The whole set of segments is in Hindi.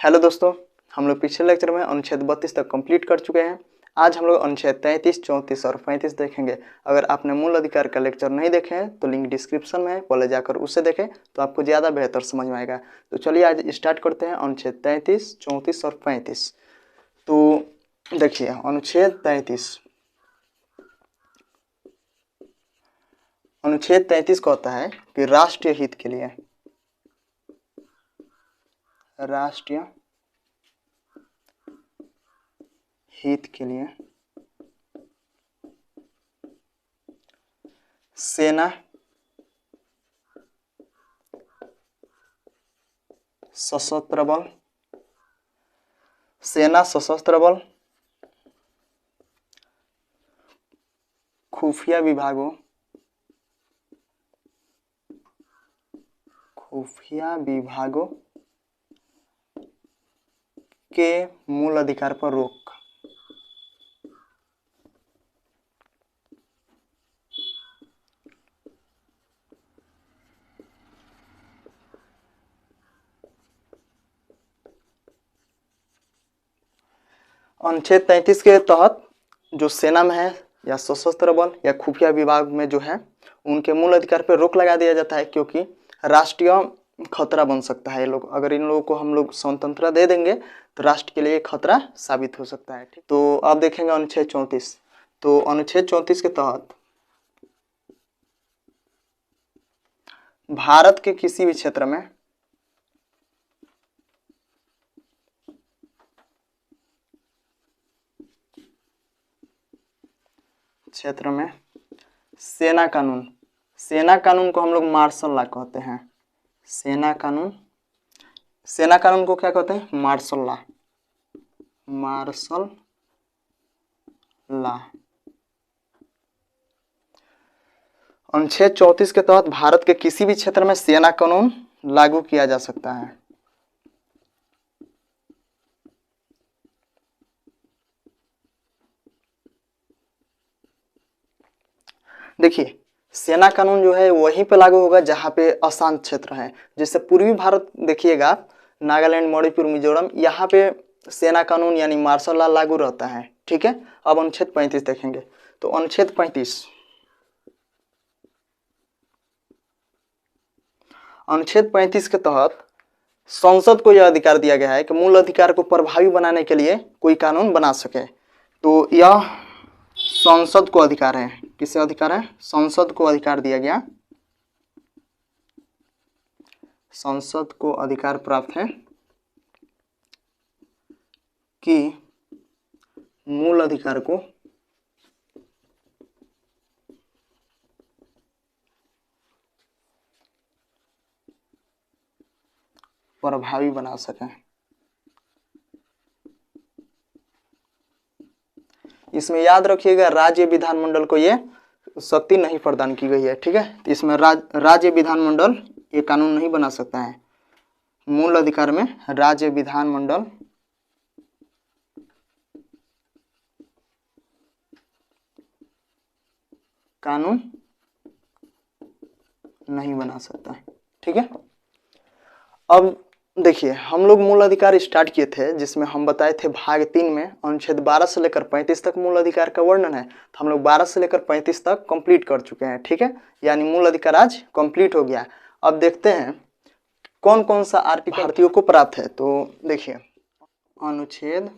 हेलो दोस्तों, हम लोग पिछले लेक्चर में अनुच्छेद 32 तक कंप्लीट कर चुके हैं। आज हम लोग अनुच्छेद 33, 34 और 35 देखेंगे। अगर आपने मूल अधिकार का लेक्चर नहीं देखे हैं तो लिंक डिस्क्रिप्शन में है, पहले जाकर उससे देखें तो आपको ज़्यादा बेहतर समझ में आएगा। तो चलिए आज स्टार्ट करते हैं अनुच्छेद 33, 34 और 35। तो देखिए अनुच्छेद 33 कहता है कि राष्ट्रीय हित के लिए सेना, सशस्त्र बल, खुफिया विभागों के मूल अधिकार पर रोक। अनुच्छेद 33 के तहत जो सेना में है या सशस्त्र बल या खुफिया विभाग में जो है उनके मूल अधिकार पर रोक लगा दिया जाता है, क्योंकि राष्ट्रीय खतरा बन सकता है। ये लोग, अगर इन लोगों को हम लोग स्वतंत्रता दे देंगे तो राष्ट्र के लिए खतरा साबित हो सकता है। ठीक, तो अब देखेंगे अनुच्छेद 34। तो अनुच्छेद 34 के तहत भारत के किसी भी क्षेत्र में सेना कानून को हम लोग मार्शल लॉ कहते हैं। सेना कानून को क्या कहते हैं? Martial law. अनुच्छेद 34 के तहत भारत के किसी भी क्षेत्र में सेना कानून लागू किया जा सकता है। देखिए, सेना कानून जो है वहीं पे लागू होगा जहां पे अशांत क्षेत्र है। जैसे पूर्वी भारत देखिएगा आप, नागालैंड, मणिपुर, मिजोरम, यहाँ पे सेना कानून यानी मार्शल लॉ लागू रहता है। ठीक है, अब अनुच्छेद 35 देखेंगे। तो अनुच्छेद 35 के तहत संसद को यह अधिकार दिया गया है कि मूल अधिकार को प्रभावी बनाने के लिए कोई कानून बना सके। तो यह संसद को अधिकार है। किसे अधिकार है? संसद को अधिकार दिया गया। संसद को अधिकार प्राप्त है कि मूल अधिकार को प्रभावी बना सके। इसमें याद रखिएगा, राज्य विधानमंडल को ये शक्ति नहीं प्रदान की गई है। ठीक है, तो इसमें राज्य विधानमंडल ये कानून नहीं बना सकता है। मूल अधिकार में राज्य विधानमंडल कानून नहीं बना सकता है। ठीक है, अब देखिए हम लोग मूल अधिकार स्टार्ट किए थे जिसमें हम बताए थे भाग 3 में अनुच्छेद 12 से लेकर 35 तक मूल अधिकार का वर्णन है। तो हम लोग 12 से लेकर 35 तक कंप्लीट कर चुके हैं। ठीक है, यानी मूल अधिकार आज कंप्लीट हो गया। अब देखते हैं कौन कौन सा आर्टिकल भारतीयों को प्राप्त है। तो देखिए अनुच्छेद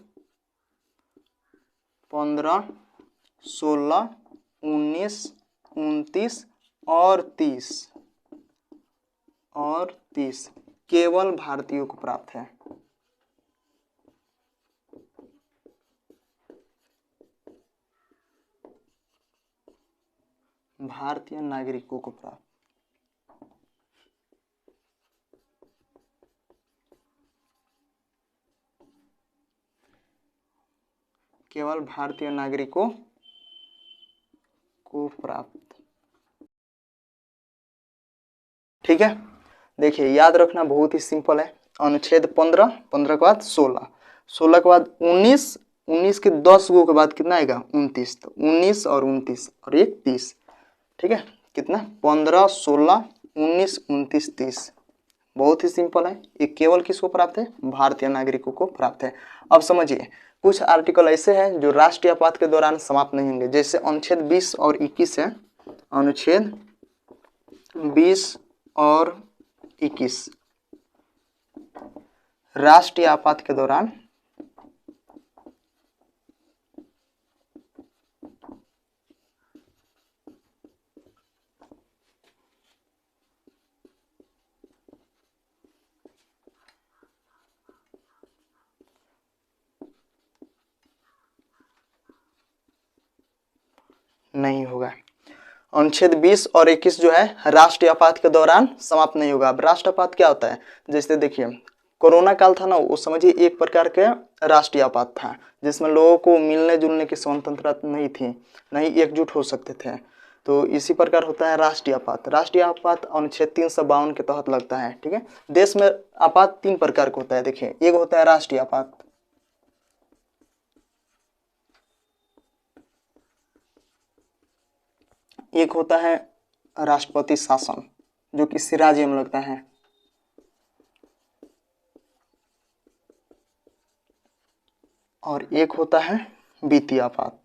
15, 16, 19, 29 और 30 केवल भारतीयों को प्राप्त है। भारतीय नागरिकों को प्राप्त। केवल भारतीय नागरिकों को प्राप्त। ठीक है, देखिए याद रखना बहुत ही सिंपल है। अनुच्छेद 15, 15 के बाद 16, 16 के बाद 19, 19 के 10 गो के बाद कितना आएगा? 29। तो 19 और 29 और ये 30। ठीक है, कितना? 15, 16, 19, 29, 30। बहुत ही सिंपल है, ये केवल किसको प्राप्त है, भारतीय नागरिकों को प्राप्त है। अब समझिए कुछ आर्टिकल ऐसे हैं जो राष्ट्रीय आपात के दौरान समाप्त नहीं होंगे, जैसे अनुच्छेद 20 और 21 है। अनुच्छेद 20 और 21 राष्ट्रीय आपात के दौरान नहीं होगा। अनुच्छेद 20 और 21 जो है राष्ट्रीय आपात के दौरान समाप्त नहीं होगा। अब राष्ट्रीय आपात क्या होता है, जैसे देखिए कोरोना काल था ना, वो समझिए एक प्रकार के राष्ट्रीय आपात था, जिसमें लोगों को मिलने जुलने की स्वतंत्रता नहीं थी, नहीं एकजुट हो सकते थे। तो इसी प्रकार होता है राष्ट्रीय आपात। राष्ट्रीय आपात अनुच्छेद 352 के तहत लगता है। ठीक है, देश में आपात 3 प्रकार का होता है। देखिए, एक होता है राष्ट्रीय आपात, एक होता है राष्ट्रपति शासन जो किसी राज्य में लगता है, और एक होता है वित्तीय आपात।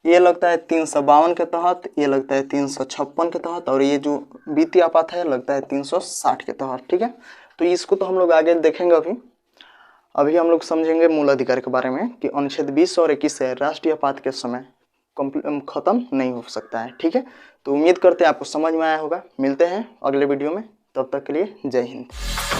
ये लगता है 352 के तहत, ये लगता है 356 के तहत, और ये जो वित्तीय आपात है लगता है 360 के तहत। ठीक है, तो इसको तो हम लोग आगे देखेंगे। अभी हम लोग समझेंगे मूल अधिकार के बारे में कि अनुच्छेद 20 और 21 से राष्ट्रीय आपात के समय खत्म नहीं हो सकता है। ठीक है, तो उम्मीद करते हैं आपको समझ में आया होगा। मिलते हैं अगले वीडियो में, तब तक के लिए जय हिंद।